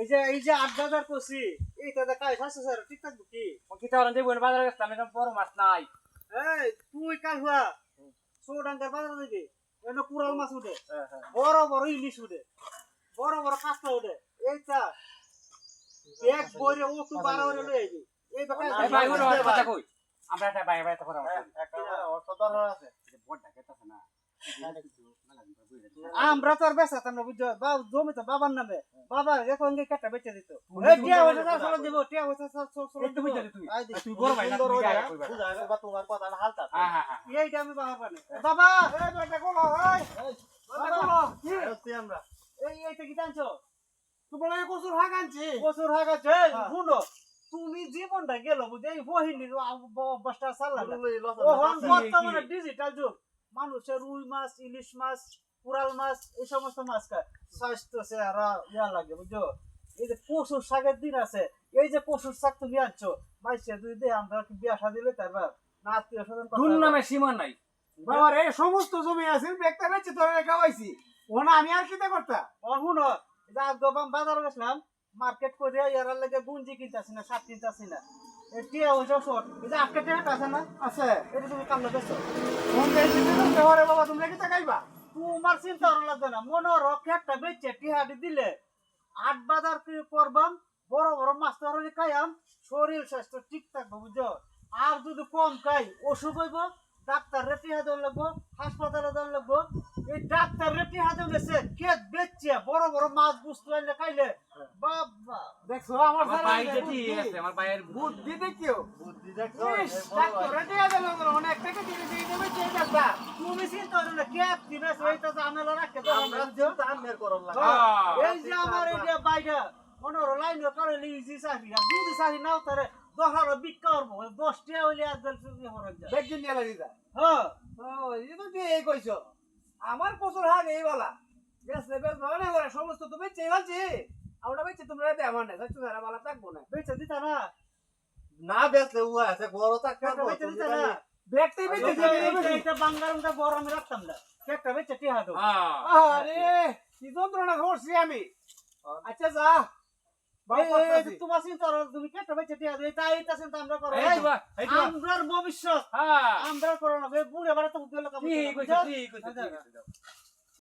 এই যে ৮,০০০ কইছি এইটা কাই ৭০০ ঠিক থাকবো কি কিতা ওরা দেবো বাজারে গেছলাম এটা বড় মাছ নাই। এই তুই কাল হুয়া চৌডাঙ্গার বাজার যাবি এনে কুড়াল মাছ উঠে বড় বড় ইলিশ উঠে বড় বড় কাঁকড়া উঠে এইটা এক বইরে ও তুই ১২ বইরে লই আইবি এই ভাই বাকাই ওরা কথা কই আমরা একটা ভাই ভাই কথা একটা অর্থদর আছে বড় ডাকেতাছ না আমরা তো আর বেচাতাম না বুঝছো জমি তো বাবার নামে বাবা এখন কেটে বেচে দিত এই টিয়া হইছে সব দিব টিয়া হইছে সব একটু বুঝা দে তুই আই দি তুই বড় ভাই না সুন্দর তুই হয়ে আগে যায় কইবা। বুঝা গেল বা তোমার কথা হালতা হ্যাঁ হ্যাঁ হ্যাঁ এইটা আমি বাবার পানে বাবা এই বেটা কোলো এই বেটা কোলো কি আছি আমরা এইটা কি জানছো তোমার এই কসুর হাগ আনছি বছর হয়ে গেছে শুনো তুমি জীবনটা গেল বুঝে এই বহিনীর অভ্যাসটা চালালে ওহন বর্তমানে ডিজিটাল যুগ মানুষের রুই মাছ ইলিশ মাছ কুড়াল মাছ এই সমস্ত মাছ খায় স্বাস্থ্য চেহারা ইয়া লাগে বুঝছো এই যে পশুর শাকের দিন আছে এই যে পশুর শাক তুমি আনছো মাইসে দুই দিয়ে আমরা কি বিয়া শাদি লই তারপর না আত্মীয় স্বজন দুন নামে সীমা নাই। বাবার এই সমস্ত জমি আছে একটা বেচে তোরে খাওয়াইছি ওনা আমি আর কিটা করতা শুনো এই যে আজকে বাজারে গেছিলাম মার্কেট করে ইয়ার লাগে গুঞ্জি কিনতেছি না শাক কিনতেছি না এই টিয়া হইছে শর্ট এই যে আটকে টিয়া আছে না আছে এটা তুমি কামলা বেছো কোন দেশে তো শহরে বাবা তুমি কিটা খাইবা তোমার চিন্তা করা লাগবে না মনে রক্ষে একটা বেচে টিহাটি দিলে ৮ বাজার করবাম বড় বড় মাছ ধরে খাইয়াম শরীর স্বাস্থ্য ঠিক থাকবে বুঝছো আর যদি কম খাই অসুখ হইব ডাক্তার রেটি হাজার লাগবো হাসপাতালে দেওয়া লাগবো এই ডাক্তার রেটি হাজার লেছে খেত বেচছে বড় বড় মাছ বুঝতে পারলে খাইলে বাবা দেখছো আমার আমার ভাই যেটি আছে আমার ভাইয়ের বুদ্ধি দেখিও বুদ্ধি দেখছো ডাক্তার রেটি হাজার লাগলো অনেক টাকা দিয়ে দিয়ে দেবে যে ডাক্তার তুমি চিন্তা করো না খেত দিবে সেইটা জামেলা রাখে তো আমরা চিন্তা আমের করল লাগা এই যে আমার এই যে বাইরে মনোর লাইন করে লিজি চাকরি আর যদি চাকরি নাও তারে দহার বিক্রি করবো ১০ টাকা হইলে একদল চুরি হরন যায় বেগিন নিয়ে লাগি যা হ্যাঁ ও এই তো এই কইছো আমার কসুর হাগ এই বলা বেশ বেশ ভালো করে সমস্ত তো বেচে গেছি আমরা বেচে তোমরা দে আমার না সত্যি ধরা বলা থাকবো না বেচে দিতা না না বেচলে ও আছে বড় থাক কেটে বেচে দিতা না দেখতে বেচে এইটা বাঙ্গারটা বড় আমি রাখতাম না কেটে বেচে টিহা দাও হ্যাঁ আরে কি যন্ত্রণা করছি আমি আচ্ছা যা তোমার চিন্তা করো তুমি কেটে বেচে টিহা দাও এইটা চিন্তা আমরা করো এই তো এই তো আমরার ভবিষ্যৎ হ্যাঁ আমরা করো না বুড়ে বাড়া তো উঠে ঠিক কইছ ঠিক কইছ